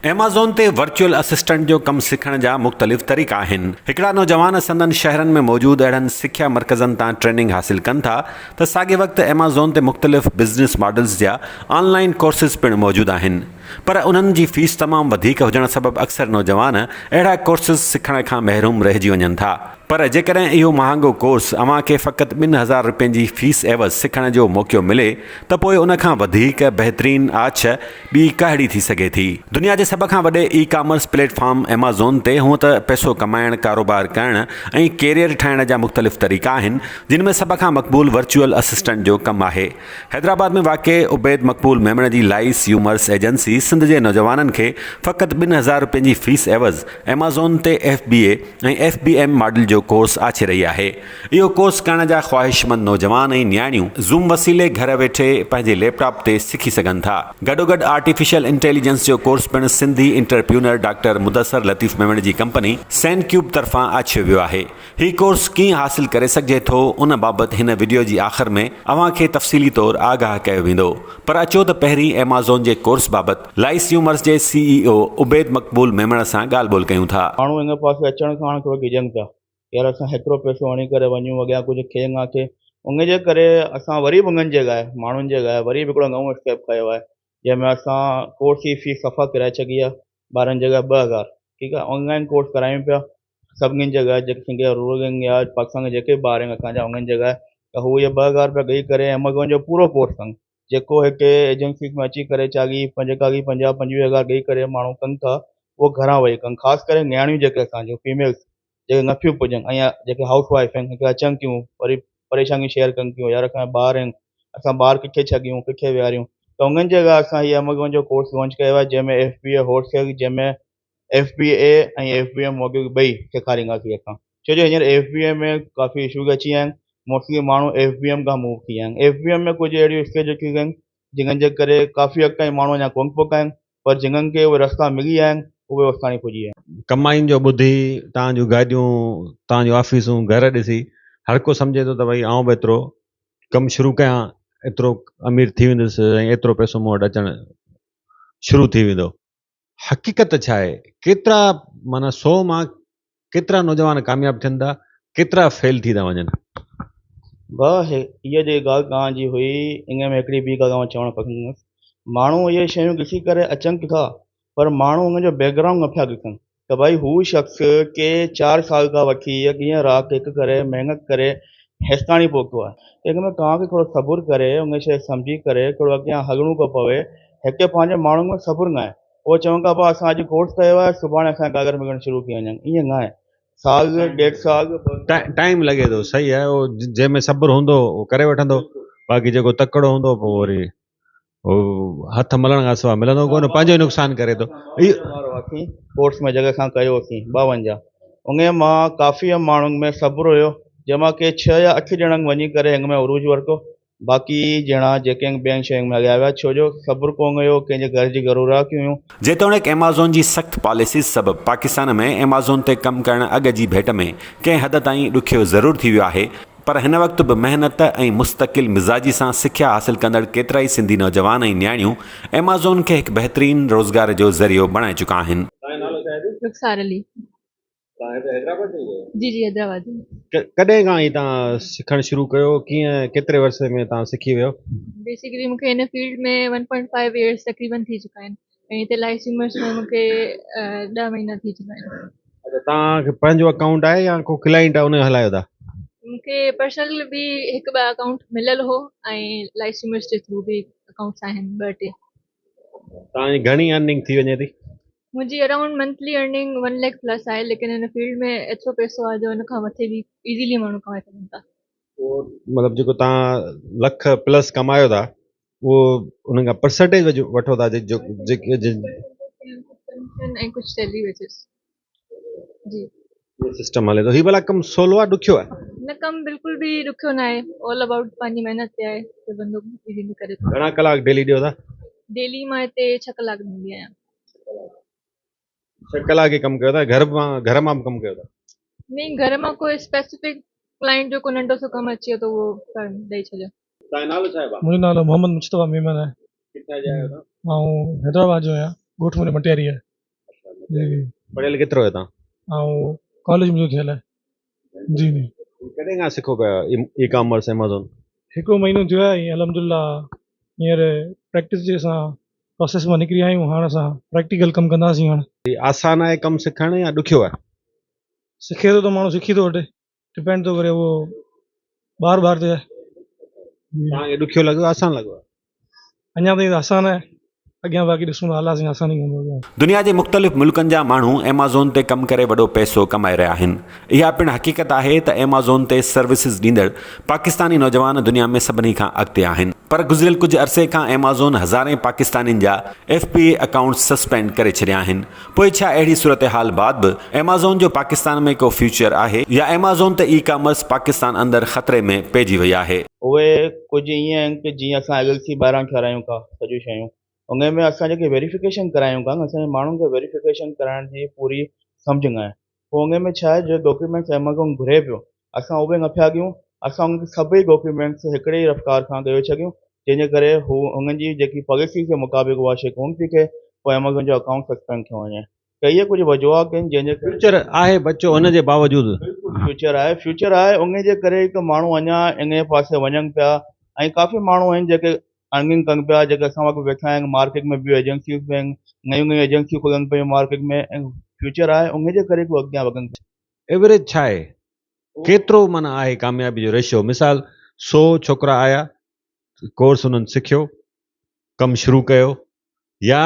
Amazon ते virtual assistant जो कम सीखण जा मुख़्तलिफ़ तरीक़ा आहिनि। हिकिड़ा नौजवान संदन शहरनि में मौजूदु अहिड़नि सिख्या मर्कज़नि तां ट्रेनिंग हासिल कनि था त साॻे वक़्तु एमेज़ॉन ते मुख़्तलिफ़ बिज़नेस मॉडल्स जा ऑनलाइन कोर्सिस पिणु मौजूदु आहिनि, पर उन्हनि जी फीस तमामु वधीक हुजण सबबि अक्सर नौजवान अहिड़ा कोर्सिस सिखण खां महरूम रहिजी वञनि था। पर जेकॾहिं इहो महांगो कोर्स अव्हां खे फ़क़ति 2,000 रुपयनि जी फीस एवज़ सिखण जो मौक़ो मिले त पोइ उन खां वधीक बहितरीन आछ ॿी कहिड़ी थी सघे थी। दुनिया जे सभ खां वॾे ई कॉमर्स प्लेटफॉर्म एमेज़ॉन ते हूअं त पैसो कमाइण, कारोबार करण ऐं कैरियर ठाहिण जा मुख़्तलिफ़ तरीक़ा आहिनि, जिन में सभ खां मक़बूल वर्चुअल असिस्टेंट जो कमु आहे। हैदराबाद में वाक़िअ उबैद मक़बूल मेमण जी लाइस ह्यूमर्स एजेंसी सिंध जे नौजवाननि खे फ़क़ति 2,000 रुपयनि जी फीस एवज़ एमेज़ॉन ते FBA ऐं FBM मॉडल जो कोर्स आछे रही आहे। इहो कोर्स करण जा ख़्वाहिशमंद नौजवान ऐं न्याणियूं ज़ूम वसीले घर वेठे पंहिंजे लैपटॉप ते सिखी सघनि था। गॾोगॾु आर्टिफिशियल इंटेलिजेंस जो कोर्स पिणु सिंधी इंटरप्रीन्योर डॉक्टर मुदस्सर लतीफ़ मेमण जी कंपनी सैनक्यूब तरफ़ां आछियो वियो आहे। हीउ कोर्स कीअं हासिल करे सघिजे थो, उन बाबति हिन वीडियो जी आख़िर में अव्हां खे तफ़सीली तौरु आगाह कयो वेंदो। पर अचो त पहिरीं एमेज़ॉन जे कोर्स बाबति लाइस ह्यूमर्स जे CEO उबैद मक़बूल मेमण सां ॻाल्हि ॿोल कयूं था। माण्हू हिन पासे अचण खां थोरो गिजनि पिया, यार असां हेतिरो पैसो हणी करे वञूं, अॻियां कुझु थिए थिए। उन जे करे असां वरी बि उन्हनि जे लाइ माण्हुनि जे लाइ वरी बि हिकिड़ो नओं स्टेप खयो आहे, जंहिंमें असां कोर्स जी फीस सफ़ा किराए छॾी आहे। 12 जॻह 2,000, ठीकु आहे। ऑनलाइन कोर्स करायूं पिया सभिनीनि जे लाइ, जेके रूरल या पाकिस्तान जे जेके ॿार आहिनि असांजा उन्हनि जे लाइ, त हू इहे 2,000 रुपया ॾेई करे एमेज़ॉन जो पूरो कोर्स कनि, जेको हिते एजेंसी में अची करे 40, 45, 50-25,000 ॾेई करे माण्हू कनि था, उहो घरां वेही कनि। ख़ासि करे न्याणियूं जेके असांजूं फीमेल्स जेके नथियूं पुॼनि ऐं जेके हाउस वाइफ आहिनि, हिते अचनि थियूं वरी परेशानी शेयर कनि थियूं, यार असांजा ॿार आहिनि, असां ॿार किथे छॾियूं, किथे विहारियूं। त उन्हनि जे लाइ असां हीअ एमेज़ॉन जो कोर्स लॉन्च कयो आहे, जंहिंमें FBA होलसेल, जंहिंमें FBA ऐं FBM मॉड्यूल ॿई सेखारींदासीं असां। छो जो हींअर FBA में काफ़ी इशूज़ अची विया आहिनि, मोस्टली माण्हू FBM खां मूव थी विया आहिनि। FBM में कुझु अहिड़ियूं स्टेज अची वियूं आहिनि जिन्हनि जे करे काफ़ी हद ताईं माण्हू अञा कोन पहुता आहिनि, पर जिन्हनि खे उहे रस्ता मिली विया आहिनि उहे उतां ई पुॼी विया आहिनि। कमाइनि जो ॿुधी तव्हांजूं गाॾियूं, तव्हांजूं ऑफिसूं, घर ॾिसी हर को सम्झे थो त भई आउं बि एतिरो कमु शुरू कयां, एतिरो अमीर थी वेंदुसि ऐं एतिरो पैसो मूं वटि अचणु शुरू थी वेंदो। हक़ीक़त छा आहे? केतिरा माना 100 मां केतिरा नौजवान कामयाबु थियनि था, केतिरा फेल थी था वञनि? इहा जे ॻाल्हि तव्हांजी हुई, इन में हिकिड़ी ॿी ॻाल्हि चवणु पसंदि कंदुसि। माण्हू इहे शयूं ॾिसी करे अचनि था, पर माण्हू हुनजो बैकग्राउंड नथा ॾिसनि त भई हू शख़्स के 4 साल खां वठी कीअं राति हिकु करे महिनत करे हेसिताणी पहुतो आहे। हिन में तव्हांखे थोरो सबुरु करे उन शइ सम्झी करे थोरो अॻियां हलणो थो पवे। हिते पंहिंजे माण्हुनि में सबुरु न आहे। उहो चवनि था पिया असां अॼु कोर्स कयो आहे, सुभाणे असांजा कागर मिलणु शुरू थी वञनि। ईअं न आहे। साल, 1.5 साल टाइम लॻे थो। सही आहे, उहो जंहिंमें सबुरु हूंदो उहो करे वठंदो, बाक़ी जेको तकड़ो हूंदो पोइ वरी हथ मलण खां सवाइ मिलंदो कोन, पंहिंजो ई नुक़सानु करे थो। कोर्स में जॻह खां कयोसीं 52, उन मां काफ़ी माण्हुनि में सबुरु हुयो, जंहिंमां के 6 या 8 ॼणनि वञी करे हिन में उरूज वरितो। बाक़ी ॼणा जेके ॿियनि शयुनि में लॻाया विया, छो जो सबुरु कोन हुयो, कंहिंजे घर जी ज़रूरतियूं हुयूं। जेतोणीकि एमेज़ॉन जी सख़्त पॉलिसीज़ सबबि पाकिस्तान में एमेज़ॉन ते कमु करण अॻु जी भेट में कंहिं हद ताईं ॾुखियो ज़रूरु थी वियो आहे, पर हिन वक़्तु बि महिनत ऐं मुस्तक़िल मिज़ाजी सां सिख्या हासिल कंदड़ केतिरा ई सिंधी नौजवान ऐं न्याणियूं एमेज़ॉन खे हिकु बहितरीन रोज़गार जो ज़रियो बणाए चुका आहिनि। रुखसार अली। जी जी, हैदराबाद। कॾहिं खां ई तव्हां सिखणु शुरू कयो? कीअं, केतिरे वर्षे में तव्हां सिखी वियो? बेसिकली मूंखे हिन फील्ड में 1.5 इयर्स तक़रीबन थी चुका आहिनि, ऐं हिते लाइफ ह्यूमर्स में मूंखे 10 महीना थी चुका आहिनि। अच्छा, तव्हांखे पंहिंजो अकाउंट आहे या को क्लाइंट आहे उन जो हलायो था? मूंखे पर्सनल बि 1-2 अकाउंट मिलियल हो, ऐं लाइफ ह्यूमर्स जे थ्रू बि अकाउंट्स आहिनि 2-3। तव्हांजी घणी अर्निंग थी वञे थी? मुंहिंजी अराउंड मंथली अर्निंग 1 लाख प्लस आहे, लेकिन हिन फील्ड में एतिरो पैसो आहे जो हिन खां मथे बि इज़ीली माण्हू कमाए सघनि था। मतिलबु जेको तव्हां लख प्लस कमायो था, उहो उन खां परसेंटेज वठो था ऐं कुझु सैलरी बेसिस। जी, सिस्टम हले थो। हीउ भला कमु सवलो आहे, ॾुखियो आहे? न, कमु बिल्कुलु बि ॾुखियो न आहे। ऑल अबाउट पंहिंजी महिनत ते आहे त बंदो इज़ीली करे थो। घणा कलाक डेली ॾियो था? डेली मां हिते 6 कलाक ॾींदी आहियां। 6 कलाक ई कमु कयो था? घर मां बि कमु कयो था? नहीं, घर मां कोई स्पेसिफिक क्लाइंट जो को नंढो सो कमु अची वियो त उहो ॾेई छॾियो। तव्हांजो नालो छा आहे? मुंहिंजो नालो मोहम्मद मुश्तफ़ा मेमन आहे। किथां जा आहियो तव्हां? मां हैदराबाद जो आहियां, ॻोठ मुंहिंजो मटियारी आहे। जी पढ़ियल केतिरो आहियो तव्हां? ऐं कॉलेज मुंहिंजो थियल आहे जी जी कॾहिं खां सिखो पिया ई कॉमर्स एमेज़ॉन? हिकिड़ो महीनो थियो आहे ऐं अलहमदिल्ला हींअर प्रैक्टिस जे असां प्रोसेस मां निकिरी आहियूं। हाणे असां प्रैक्टिकल कमु कंदासीं। हाणे आसान आहे कमु सिखणु या ॾुखियो आहे? सिखे थो त माण्हू सिखी थो वठे, डिपेंड थो करे उहो बार बार ते आहे। तव्हांखे ॾुखियो लॻो आसान लॻो? अञा ताईं त आसान आहे, अॻियां बाक़ी ॾिसूं था हलासीं आसान ई कंदो अॻियां। दुनिया जे मुख़्तलिफ़ मुल्कनि जा माण्हू एमेज़ॉन ते कमु करे वॾो पैसो कमाए रहिया आहिनि। इहा पिणु हक़ीक़त आहे त एमेज़ॉन ते सर्विसिस ॾींदड़ पाकिस्तानी नौजवान दुनिया में सभिनी खां अॻिते आहिनि। पर गुज़िरियल कुझु अरसे खां एमेज़ॉन हज़ारे पाकिस्तानियुनि जा FBA अकाउंट सस्पेंड करे छॾिया आहिनि। पोइ छा अहिड़ी सूरत हाल बाद बि एमेज़ॉन जो पाकिस्तान में को फ्यूचर आहे या एमेज़ॉन ते ई कॉमर्स पाकिस्तान अंदरि ख़तरे में पइजी वई आहे? उहे कुझु ईअं आहिनि की जीअं असां LLC ॿाहिरां ठारायूं था सॼियूं शयूं, उन में असां जेके वेरिफिकेशन करायूं था न, असांजे माण्हुनि खे वेरिफिकेशन कराइण जी पूरी सम्झ न आहे। पोइ उन में छा आहे, जो डॉक्यूमेंट्स एमेज़ॉन घुरे पियो असां उहे न पिया कयूं। असां उनखे सभई डॉक्यूमेंट्स हिकिड़े ई रफ़्तार खां ॾेई छॾियूं, जंहिंजे करे हू उन्हनि जी जेकी पॉलिसी जे मुताबिक़ उहा शइ कोन थी थिए। पोइ एमेज़ॉन जो अकाउंट सस्पेंड थियो वञे। त इहे कुझु वजूहात आहिनि जंहिंजे करे फ्यूचर आहे बच्चो, हुन जे बावजूदि फ्यूचर आहे उन जे करे हिकु माण्हू अञा इन पासे वञनि पिया। ऐं काफ़ी माण्हू आहिनि जेके अर्निंग कनि पिया, जेके असां वटि वेठा आहिनि मार्केट में, ॿियूं एजेंसियूं बि आहिनि, नयूं नयूं एजेंसियूं खुलनि पियूं मार्केट में, ऐं फ्यूचर आहे उन जे करे बि अॻियां वधनि पिया। एवरेज छा आहे? केतिरो माना आहे कामयाबी जो रेशियो? मिसाल 100 छोकिरा आया, कोर्स हुननि सिखियो, कमु शुरू कयो, या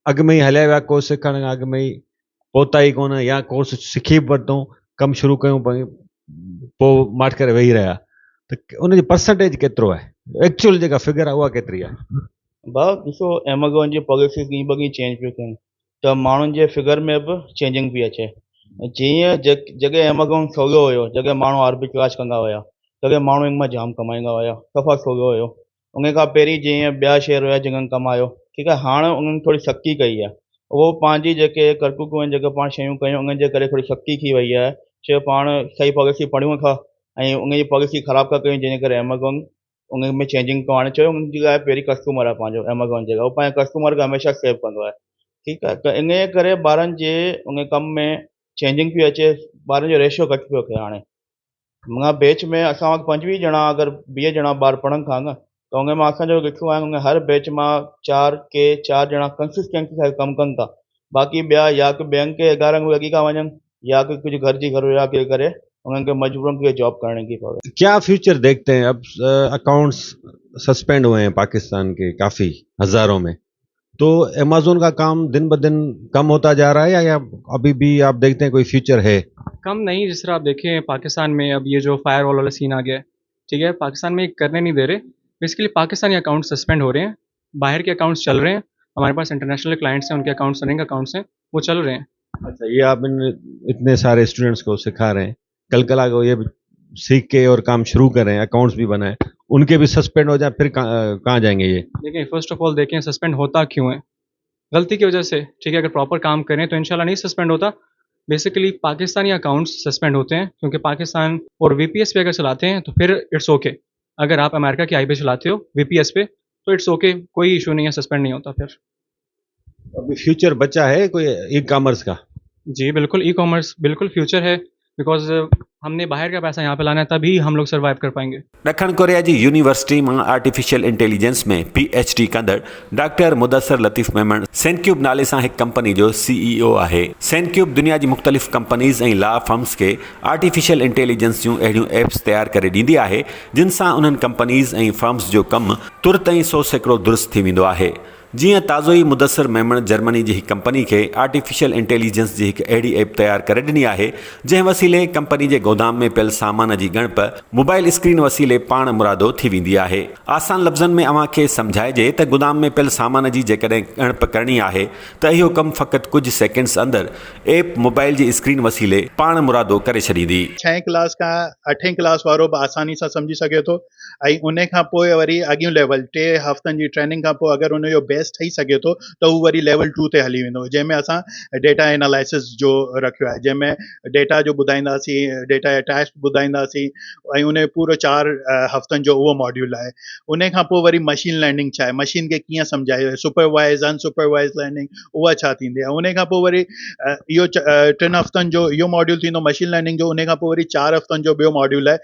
अॻु में ई हलिया विया कोर्स सिखण खां अॻु में ई पहुता ई कोन, या कोर्स सिखी बि वरितऊं, कमु शुरू कयूं, पोइ माठ करे वेही रहिया, त उनजी परसेंटेज केतिरो आहे? एक्चुअल जेका फिगर आहे उहा केतिरी आहे? भाउ ॾिसो, एमेज़ॉन जी पॉलिसीज़ ॾींहुं ब ॾींहुं चेंज पियूं थियनि, त माण्हुनि जे फिगर में बि चेंजिंग पई अचे। जीअं जॻहि एमेज़ॉन सवलो हुयो, जॻहि माण्हू आर्बिट्राज कंदा हुया, जॻहि माण्हू इन मां जाम कमाईंदा हुया, सफ़ा सवलो हुयो। उन खां पहिरीं जीअं ॿिया शेयर हुया जिन्हनि कमायो, ठीकु आहे। हाणे उन्हनि थोरी सख़्ती कई आहे। उहो पंहिंजी जेके करतूतूं आहिनि, जेके पाण शयूं कयूं, उन्हनि जे करे थोरी सख़्ती थी वई आहे। छो पाण सही पॉलिसी पढ़ियूं था ऐं उन जी पॉलिसी ख़राबु था कयूं, जंहिंजे करे एमेज़ॉन उन में चेंजिंग थो आणे। चयो उन जी लाइ पहिरीं कस्टमर आहे पंहिंजो एमेज़ॉन जे लाइ, उहो पंहिंजे कस्टमर खे हमेशह सेव कंदो आहे, ठीकु आहे। त इन जे करे ॿारनि जे उन कम में चेंजिंग पई अचे, ॿारनि जो रेशियो घटि पियो थिए। हाणे मां बैच में असां वटि 25 ॼणा अगरि 20 ॼणा ॿार पढ़नि था न, त उन में असांजो ॾिठो आहे, उन हर बैच मां 4 ॼणा कंसिस्टेंसी सां कमु कनि था। बाक़ी ॿिया या कि ॿियनि खे 11 लॻी था वञनि, या कि कुझु घर जी ज़रूरियात जे करे उन्हनि खे मजबूरन खे जॉब करने की पवे। क्या फ्यूचर देखते हैं? अब अकाउंट्स सस्पेंड हुए हैं पाकिस्तान के काफ़ी हज़ारों में, तो अमेज़ॉन का काम दिन ब दिन कम होता जा रहा है, या अभी भी आप देखते हैं कोई फ्यूचर है? कम नहीं, जिस तरह आप देखें पाकिस्तान में अब ये जो फायरवॉल वाला सीन आ गया है, ठीक है, पाकिस्तान में करने नहीं दे रहे। बेसिकली पाकिस्तानी अकाउंट सस्पेंड हो रहे हैं, बाहर के अकाउंट्स चल रहे हैं। हमारे पास इंटरनेशनल क्लाइंट्स हैं, उनके अकाउंट्स रनिंग अकाउंट्स हैं, वो चल रहे हैं। अच्छा, ये आप इतने सारे स्टूडेंट्स को सिखा रहे हैं, कल कला को ये सीख के और काम शुरू करें, अकाउंट्स भी बनाए, उनके भी सस्पेंड हो जाए, फिर कहाँ जाएंगे ये? देखिए, फर्स्ट ऑफ ऑल देखें सस्पेंड होता क्यों है, गलती की वजह से, ठीक है। अगर प्रॉपर काम करें तो इंशाल्लाह नहीं सस्पेंड होता। बेसिकली पाकिस्तानी अकाउंट्स सस्पेंड होते हैं क्योंकि पाकिस्तान और VPS पे अगर चलाते हैं तो फिर इट्स ओके। अगर आप अमेरिका की IP चलाते हो VPS पे तो इट्स ओके, कोई इशू नहीं है, सस्पेंड नहीं होता फिर। अभी फ्यूचर बचा है कोई ई कॉमर्स का? जी बिल्कुल, ई कॉमर्स बिल्कुल फ्यूचर है, बिकॉज हमने बाहर का पैसा यहाँ पे लाना है, तभी हम लोग सर्वाइव कर पाएंगे। ॾखण कोरिया जी यूनिवर्सिटी में आर्टिफिशियल इंटेलिजेंस में PhD कंदड़ डॉक्टर मुदस्सर लतीफ़ मेमण सेनक्यूब नाले सां हिकु कंपनी जो CEO आहे। सेनक्यूब दुनिया जी मुख़्तलिफ़ कंपनीज़ ऐं लॉ फर्म्स खे आर्टिफिशियल इंटेलिजेंस जूं अहिड़ियूं एप्स तयारु करे ॾींदी आहे, जिन सां उन्हनि कंपनीज़ ऐं फर्म्स जो कमु तुरत ऐं 100% दुरुस्त थी वेंदो आहे। जीअं ताज़ो ई मुदस्सर मेमण जर्मनी जी हिकु कंपनी खे आर्टिफिशियल इंटेलिजेंस जी हिकु अहिड़ी ऐप तयारु करे ॾिनी आहे, जंहिं वसीले कंपनी जे गोदाम में पियल सामान जी ॻणप मोबाइल स्क्रीन वसीले पाण मुरादो थी वेंदी आहे। आसान लफ़्ज़नि में अव्हां खे सम्झाइजे त गोदाम में पियल सामान जी जेकॾहिं ॻणप करणी आहे त इहो कमु फ़क़ति कुझु सेकेंड्स अंदरि ऐप मोबाइल जी स्क्रीन वसीले पाण मुरादो करे छॾींदी। 6 क्लास खां 8 क्लास वारो बि आसानी सां सम्झी सघे थो। ऐं उन खां पोइ वरी अॻियूं लेवल 3 हफ़्तनि जी ट्रेनिंग खां पोइ अगरि उन जो बेस ठही सघे थो त उहो वरी लेवल 2 ते हली वेंदो, जंहिंमें असां डेटा एनालिसिस जो रखियो आहे, जंहिंमें डेटा जो ॿुधाईंदासीं, डेटा अटैच ॿुधाईंदासीं, ऐं उन पूरो 4 हफ़्तनि जो उहो मॉड्यूल आहे। उन खां पोइ वरी मशीन लर्निंग छा आहे, मशीन खे कीअं सम्झायो, सुपरवाइज़ अनसुपरवाइज़ लर्निंग उहा छा थींदी आहे। उन खां पोइ वरी इहो 3 हफ़्तनि जो इहो मॉड्यूल थींदो मशीन लर्निंग जो। उन खां पोइ वरी 4 हफ़्तनि जो ॿियो मॉड्यूल आहे,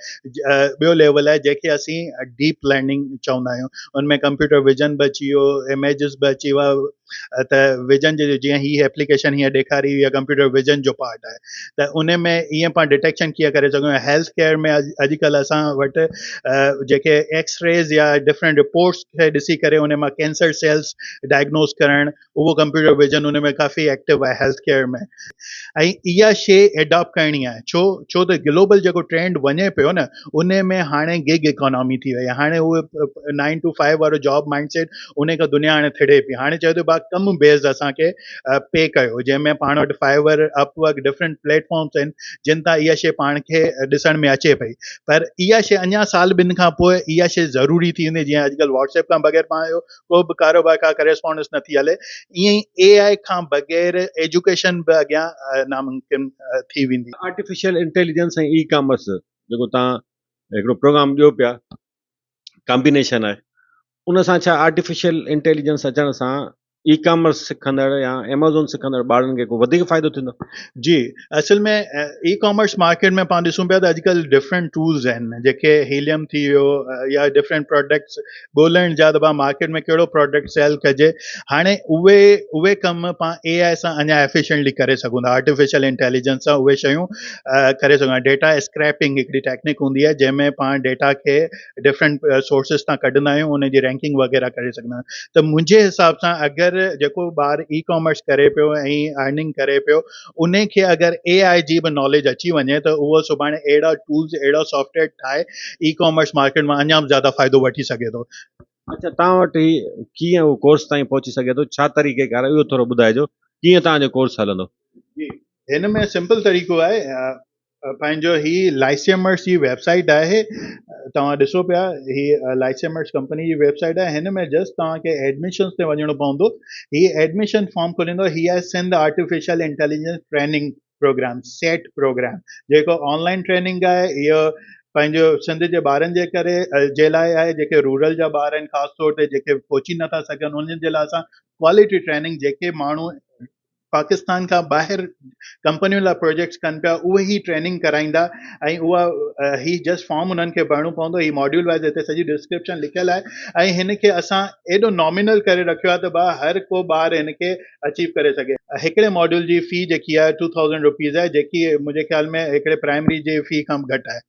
ॿियो लेवल आहे, जंहिंखे असीं डीप लर्निंग चवंदा आहियूं। उनमें कंप्यूटर विजन बि अची वियो, इमेजिस बि अची विया, त विजन जे जीअं ही एप्लीकेशन हीअं ॾेखारी इहा कंप्यूटर विजन जो पार्ट आहे। त उन में ईअं पाण डिटेक्शन कीअं करे सघूं। हेल्थ केयर में अॼुकल्ह असां वटि जेके एक्सरेज़ या डिफरेंट रिपोर्ट्स खे ॾिसी करे उन मां कैंसर सेल्स डायग्नोस करणु, उहो कंप्यूटर विजन उन में काफ़ी एक्टिव आहे हेल्थ केयर में। ऐं इहा शइ एडॉप्ट करणी आहे, छो त ग्लोबल जेको ट्रेंड वञे पियो न, उन में हाणे गिग इकोनॉमी थी वई आहे। हाणे उहे 9 to 5 वारो जॉब माइंडसेट उन खां दुनिया हाणे थिड़े पई। हाणे चए थो भाउ कमु बेस्ड असांखे पे कयो, जंहिंमें पाण वटि फाइवर, अपवर्क, डिफरेंट प्लेटफॉर्म्स आहिनि जिन तां इहा शइ पाण खे ॾिसण में अचे पई। पर इहा शइ अञा साल ॿिनि खां पोइ इहा शइ ज़रूरी थी वेंदी। जीअं अॼुकल्ह व्हाट्सएप खां बग़ैर पाण जो को बि कारोबार का करेस्पॉन्डेंस नथी हले, ईअं ई AI खां बग़ैर एजुकेशन बि अॻियां नामुमकिन थी वेंदी। आर्टिफिशियल इंटेलिजेंस ऐं ई कॉमर्स जेको तव्हां हिकिड़ो प्रोग्राम ॾियो पिया, कॉम्बिनेशन आहे, उन सां छा आर्टिफिशियल इंटेलिजेंस अचण सां ई कॉमर्स सिखंदड़ या एमेज़ॉन सिखंदड़ ॿारनि खे को वधीक फ़ाइदो थींदो? जी, असल में ई कॉमर्स मार्केट में पाण ॾिसूं पिया त अॼुकल्ह डिफरेंट टूल्स आहिनि, जेके हीलियम थी वियो या डिफरेंट प्रोडक्ट्स ॻोल्हण जा, त पाण मार्केट में कहिड़ो प्रोडक्ट सेल कजे। हाणे उहे कम पाण AI सां अञा एफिशिएंटली करे सघूं था, आर्टिफिशियल इंटेलिजेंस सां उहे शयूं करे सघूं था। डेटा स्क्रैपिंग हिकिड़ी टेक्निक हूंदी आहे, जंहिंमें पाण डेटा खे डिफरेंट सोर्सिस तां कढंदा आहियूं, उन जी रैंकिंग वग़ैरह करे सघंदा आहियूं। त मुंहिंजे हिसाब सां अगरि जेको ॿार ई कॉमर्स करे पियो ऐं अर्निंग करे पियो, उन खे अगरि AI जी बि नॉलेज अची वञे त उहो सुभाणे अहिड़ा टूल्स, अहिड़ा सॉफ्टवेयर ठाहे ई कॉमर्स मार्केट मां अञा ज़्यादा फ़ाइदो वठी सघे थो। अच्छा, तव्हां वटि कीअं उहो कोर्स ताईं पहुची सघे थो, छा तरीक़ेकार इहो थोरो ॿुधाइजो, कीअं तव्हांजो कोर्स हलंदो? जी, हिन में सिंपल तरीक़ो आहे। पंहिंजो ही लाइसेमर्स जी वेबसाइट आहे, तव्हां ॾिसो पिया, ही लाइसेमर्स कंपनी जी वेबसाइट आहे। हिन में जस्ट तव्हांखे एडमिशन्स ते वञिणो पवंदो। ही एडमिशन फॉर्म खोलींदो। ही आहे Sindh artificial intelligence training programme, set programme, जेको ऑनलाइन ट्रेनिंग आहे। इहो पंहिंजो सिंध जे ॿारनि जे करे जे लाइ आहे, जेके रूरल जा ॿार आहिनि, ख़ासि तौर ते जेके पहुची नथा सघनि, उन्हनि जे लाइ असां क्वालिटी ट्रेनिंग, जेके माण्हू पाकिस्तान खां ॿाहिरि कंपनियुनि लाइ प्रोजेक्ट्स कनि पिया, उहे ई ट्रेनिंग कराईंदा। ऐं उहा ही जस्ट फॉर्म उन्हनि खे भरणो पवंदो। ही मॉड्यूल वाइज़ हिते सॼी डिस्क्रिप्शन लिखियलु आहे। ऐं हिन खे असां एॾो नॉमिनल करे रखियो आहे त हर को ॿार हिन खे अचीव करे सघे। हिकिड़े मॉड्यूल जी फ़ी जेकी आहे 2000 रुपीज़ आहे, जेकी मुंहिंजे ख़्याल में हिकिड़े प्राइमरी जे फ़ी खां बि घटि आहे।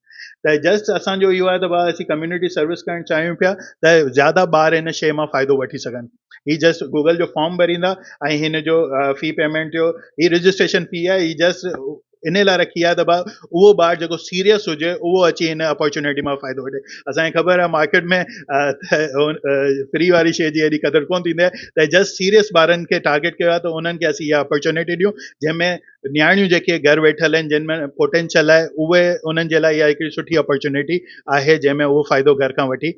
त जस्ट असांजो इहो आहे त असीं कम्युनिटी सर्विस करणु चाहियूं पिया त ज़्यादा ॿार हिन शइ मां फ़ाइदो वठी सघनि। ही जस्ट गूगल जो फॉर्म भरींदा ऐं हिन जो फ़ी पेमेंट जो ही रजिस्ट्रेशन फ़ी आहे। ही जस्ट इन लाइ रखी आहे त उहो ॿारु जेको सीरियस हुजे, उहो अची हिन अपॉर्चुनिटी मां फ़ाइदो वठे। असांखे ख़बर आहे मार्केट में फ्री वारी शइ जी एॾी क़दुरु कोन थींदी आहे, त जस्ट सीरियस ॿारनि खे टारगेट कयो आहे, त उन्हनि खे असीं इहा अपॉर्चुनिटी ॾियूं, जंहिंमें नियाणियूं जेके घरु वेठल आहिनि, जिन में पोटेंशियल आहे, उहे उन्हनि जे लाइ इहा हिकिड़ी सुठी अपॉर्चुनिटी आहे, जंहिंमें उहो फ़ाइदो घर खां वठी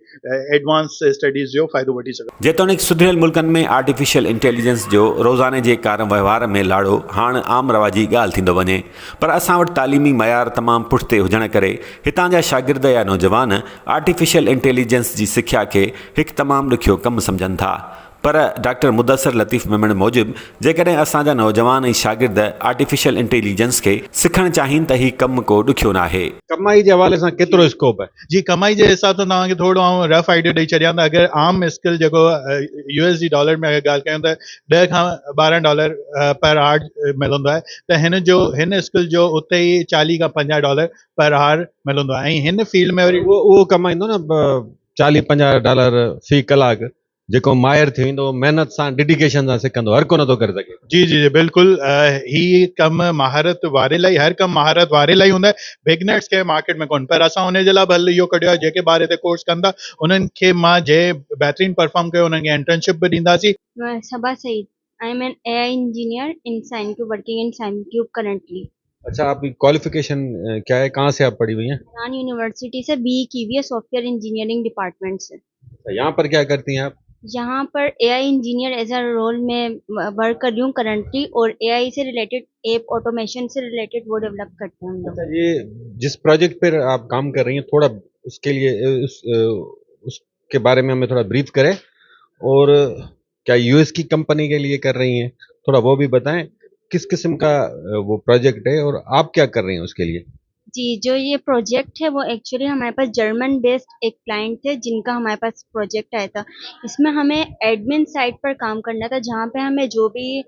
एडवांस स्टडीज़ जो फ़ाइदो वठी सघनि। जेतोणीकि सुधिरियल मुल्कनि में आर्टिफिशियल इंटेलिजेंस जो रोज़ाने जे कार वहिंवार में लाड़ो हाणे आम रवाजी ॻाल्हि थींदो वञे, पर असां वटि तालीमी मयार तमामु पुठिते हुजण करे हितां जा शागिर्द या नौजवान आर्टिफिशियल इंटेलिजेंस जी सिख्या खे हिकु तमामु ॾुखियो कमु सम्झनि था। पर डॉक्टर मुदस्सिर लतीफ़ मेमण मूजिबि जेकॾहिं असांजा नौजवान ऐं शागिर्द आर्टिफिशियल इंटेलिजेंस खे सिखणु चाहिनि त हीउ कमु को ॾुखियो न आहे। कमाई जे हवाले सां केतिरो स्कोप आहे? जी, कमाई जे हिसाब सां तव्हांखे थोरो रफ आइडिया ॾेई छॾियां त अगरि आम स्किल जेको USD डॉलर में अगरि ॻाल्हि कयूं त $10 खां $12 पर आवर मिलंदो आहे। त हिन स्किल जो उते ई $40 खां $50 पर आवर मिलंदो आहे। ऐं हिन फील्ड में वरी उहो कमाईंदो न $40-50 फ़ी कलाक, जेको माहिर थी वेंदो, महिनत सां, डेडिकेशन सां सिखंदो, हर को नथो करे सघे। जी जी जी, बिल्कुलु। ही कमु महारत वारे लाइ, हर कमु महारत वारे लाइ हूंदा आहे, बिगनर्स खे मार्केट में कोन। पर असां हुन जे लाइ बि हल इहो कढियो आहे, जेके ॿार हिते कोर्स कंदा उन्हनि खे मां जंहिं बहितरीन परफॉर्म कयो उन्हनि खे इंटर्नशिप बि ॾींदासीं। Sabah Said. I am an AI engineer in SignCube, working in SignCube currently. अच्छा, आपकी क्वालिफिकेशन क्या है, कहाँ से आप पढ़ी हुई हैं? ईरान यूनिवर्सिटी से BE की हुई है, सॉफ्टवेयर इंजीनियरिंग डिपार्टमेंट से। यहाँ पर क्या करती हैं आप? यहाँ पर AI engineer as a role में वर्क कर रही हूँ करंटली, और एआई से रिलेटेड ऐप ऑटोमेशन से रिलेटेड वो डेवलप करते हैं हम लोग। अच्छा, ये जिस प्रोजेक्ट पर आप काम कर रही हैं थोड़ा उसके लिए उसके बारे में हमें थोड़ा ब्रीफ करें, और क्या यूएस की कंपनी के लिए कर रही हैं, थोड़ा वो भी बताएं किस किस्म का वो प्रोजेक्ट है और आप क्या कर रही हैं उसके लिए। जी, जो ये प्रोजेक्ट है वो एक्चुअली हमारे पास जर्मन बेस्ड एक क्लाइंट थे जिनका हमारे पास प्रोजेक्ट आया था। इसमें हमें एडमिन साइट पर काम करना था, जहाँ पे हमें जो भी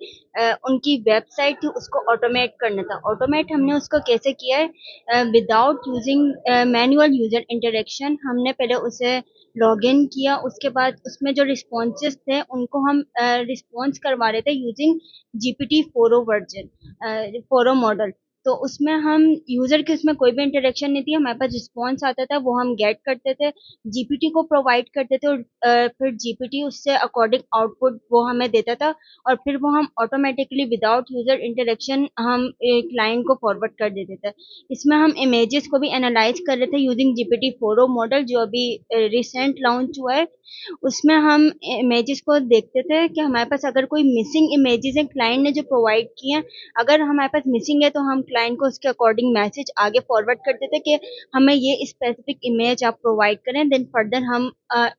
उनकी वेबसाइट थी उसको ऑटोमेट करना था। ऑटोमेट हमने उसको कैसे किया है, without using manual user interaction. हमने पहले उसे लॉगिन किया, उसके बाद उसमें जो रिस्पॉन्सेज थे उनको हम रिस्पॉन्स करवा रहे थे using GPT-4o version, 4o model. तो उसमें हम यूजर की उसमें कोई भी इंटरेक्शन नहीं थी, हमारे पास रिस्पॉन्स आता था, वो हम गेट करते थे, जीपीटी को प्रोवाइड करते थे, और फिर जीपीटी उससे अकॉर्डिंग आउटपुट वो हमें देता था, और फिर वो हम ऑटोमेटिकली विदाउट यूजर इंटरेक्शन हम क्लाइंट को फॉरवर्ड कर देते थे। इसमें हम इमेजेस को भी एनालाइज कर रहे थे यूजिंग GPT-4o मॉडल जो अभी रिसेंट लॉन्च हुआ है। उसमें हम इमेजेस को देखते थे कि हमारे पास अगर कोई मिसिंग इमेजेस हैं क्लाइंट ने जो प्रोवाइड किए हैं, अगर हमारे पास मिसिंग है तो हम क्लाइंट को उसके अकॉर्डिंग मैसेज आगे फॉरवर्ड कर देते कि हमें ये स्पेसिफिक इमेज आप प्रोवाइड करें, देन फर्दर हम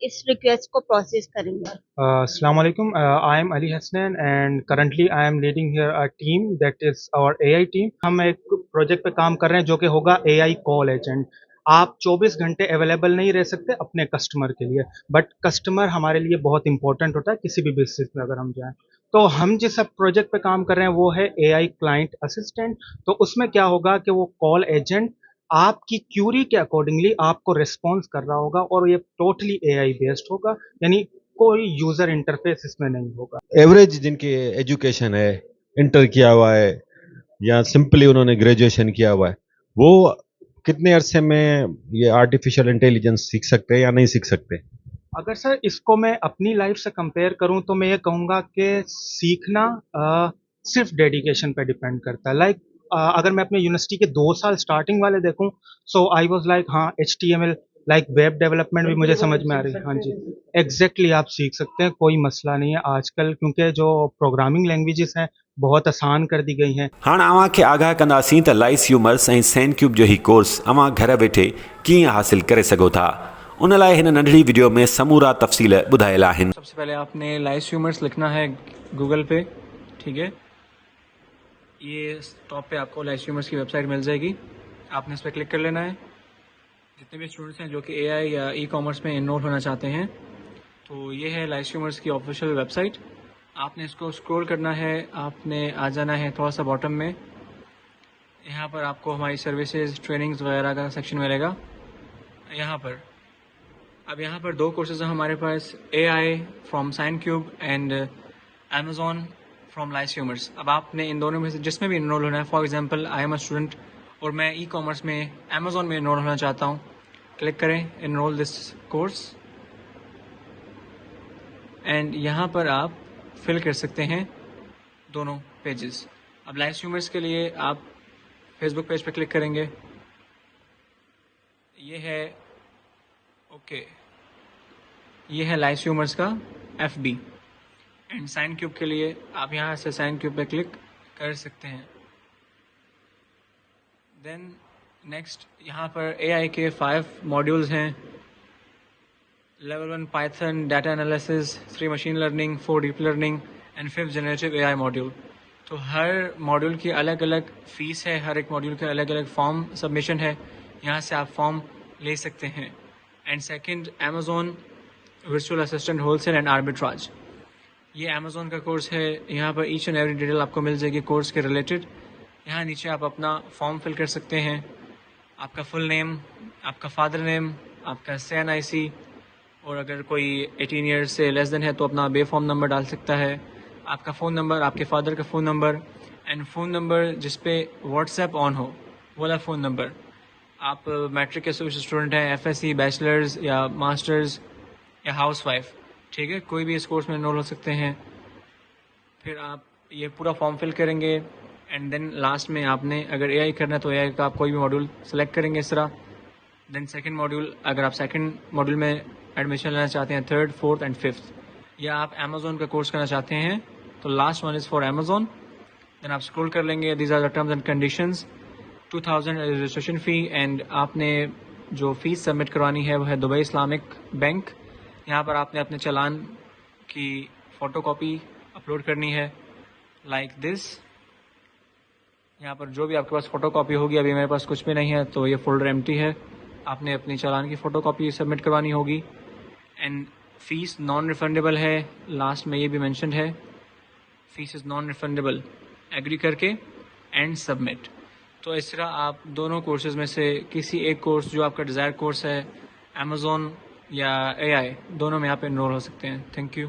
इस रिक्वेस्ट को प्रोसेस करेंगे। Assalamu alaikum. I am Ali Hasnan and currently I am leading here a team that is our AI team. हम एक प्रोजेक्ट पे काम कर रहे हैं जो कि होगा AI कॉल एजेंट। आप 24 घंटे अवेलेबल नहीं रह सकते अपने कस्टमर के लिए, बट कस्टमर हमारे लिए बहुत इंपॉर्टेंट होता है किसी भी बिजनेस में अगर हम जाएं। तो हम जिस प्रोजेक्ट पे काम कर रहे हैं वो है AI क्लाइंट असिस्टेंट। तो उसमें क्या होगा कि वो कॉल एजेंट आपकी क्यूरी के अकॉर्डिंगली आपको रिस्पॉन्स कर रहा होगा, और ये टोटली AI बेस्ड होगा, यानी कोई यूजर इंटरफेस इसमें नहीं होगा। एवरेज जिनकी एजुकेशन है, इंटर किया हुआ है या सिंपली उन्होंने ग्रेजुएशन किया हुआ है, वो कितने अरसे में ये आर्टिफिशियल इंटेलिजेंस सीख सकते हैं या नहीं सीख सकते। अगर सर इसको मैं अपनी लाइफ से कंपेयर करूं तो मैं ये कहूँगा कि सीखना सिर्फ डेडिकेशन पे डिपेंड करता है। लाइक अगर मैं अपने यूनिवर्सिटी के 2 साल स्टार्टिंग वाले देखूं, सो आई वाज लाइक हाँ HTML लाइक वेब डेवलपमेंट भी मुझे समझ में आ रही है। हाँ जी, एग्जैक्टली आप सीख सकते हैं, कोई मसला नहीं है आजकल, क्योंकि जो प्रोग्रामिंग लैंग्वेजेस हैं बहुत आसान कर दी गई हैं। हाणे अव्हां खे आगाह कंदासीं त लाइस ह्यूमर्स ऐं सैन क्यूब जो ही कोर्स अव्हां घर वेठे कीअं हासिल करे सघो था। उन लाइ हिन नंढड़ी वीडियो में समूरा तफ़सील ॿुधायल आहिनि। सबसे पहले आपने लाइस ह्यूमर्स लिखना है गूगल पे, ठीक है। ये टॉप पे आपको लाइस ह्यूमर्स की वेबसाइट मिल जाएगी, आपने इस पर क्लिक कर लेना है। जितने भी स्टूडेंट्स हैं जो कि AI या ई-कॉमर्स में इनरोल होना चाहते हैं, तो ये है लाइस ह्यूमर्स की ऑफिशियल वेबसाइट। आपने इसको स्क्रॉल करना है, आपने आ जाना है थोड़ा सा बॉटम में, यहाँ पर आपको हमारी सर्विसेज ट्रेनिंग्स वगैरह का सेक्शन मिलेगा यहाँ पर। अब यहाँ पर 2 कोर्सेज हैं हमारे पास, AI फ्रॉम साइन क्यूब एंड Amazon फ्रॉम लाइस ह्यूमर्स। अब आपने इन दोनों में से जिसमें भी इनरोल होना है, for example I am a student और मैं ई-कॉमर्स में Amazon में इनरोल होना चाहता हूँ, क्लिक करें इनरोल दिस कोर्स, एंड यहाँ पर आप फिल कर सकते हैं दोनों पेजेस। अब लाइस ह्यूमर्स के लिए आप फेसबुक पेज पर क्लिक करेंगे, ये है ओके, ये है लाइस ह्यूमर्स का FB। एंड साइन क्यूब के लिए आप यहाँ से साइन क्यूब पे क्लिक कर सकते हैं। देन नेक्स्ट यहाँ पर AI के 5 मॉड्यूल्स हैं, level 1 python, data analysis, 3 machine learning, 4 deep learning and 5th generative AI module. तो हर मॉड्यूल की अलग अलग फ़ीस है, हर एक मॉड्यूल के अलग अलग फॉर्म सबमिशन है, यहाँ से आप फॉर्म ले सकते हैं। And second Amazon virtual assistant wholesale and arbitrage, ये Amazon का कोर्स है। यहाँ पर ईच एंड एवरी डिटेल आपको मिल जाएगी कोर्स के रिलेटेड। यहाँ नीचे आप अपना फॉर्म फिल कर सकते हैं, आपका फुल नेम, आपका फादर नेम, आपका SAN IC, और अगर कोई 18 ईयर्स से लेस देन है तो अपना बे फॉर्म नंबर डाल सकता है, आपका फ़ोन नंबर, आपके फादर का phone number, and phone number जिस पे व्हाट्सएप ऑन हो वो वाला फ़ोन नंबर। आप मैट्रिक के स्टूडेंट हैं, FSC, बैचलर्स या मास्टर्स या हाउसवाइफ, ठीक है, कोई भी इस कोर्स में इनरोल हो सकते हैं। फिर आप ये पूरा फॉर्म फिल करेंगे, एंड देन लास्ट में आपने अगर AI करना है तो AI का आप कोई भी मॉड्यूल सेलेक्ट करेंगे इस तरह। देन सेकंड मॉड्यूल, अगर आप सेकंड मॉड्यूल में एडमिशन लेना चाहते हैं, 3rd, 4th एंड 5th, या आप अमेजोन का कोर्स करना चाहते हैं तो last one is for Amazon. Then आप स्क्रॉल कर लेंगे, these are the terms and conditions. 2000 registration fee and आपने जो फ़ीस सबमिट करवानी है वो है दुबई इस्लामिक बैंक। यहाँ पर आपने अपने चालान की फ़ोटोकॉपी अपलोड करनी है लाइक दिस। यहाँ पर जो भी आपके पास फ़ोटोकॉपी होगी, अभी मेरे पास कुछ भी नहीं है तो ये फोल्डर एम्प्टी है। आपने अपनी चालान की फ़ोटोकॉपी सबमिट करवानी होगी एंड फ़ीस नॉन रिफंडेबल है। लास्ट में ये भी मेंशन्ड है, fees is non refundable. Agree करके एंड सबमिट। तो इस तरह आप दोनों कोर्सेज़ में से किसी एक कोर्स जो आपका डिज़ायर कोर्स है, अमेज़ॉन या AI, दोनों में आप एनरोल हो सकते हैं। Thank U.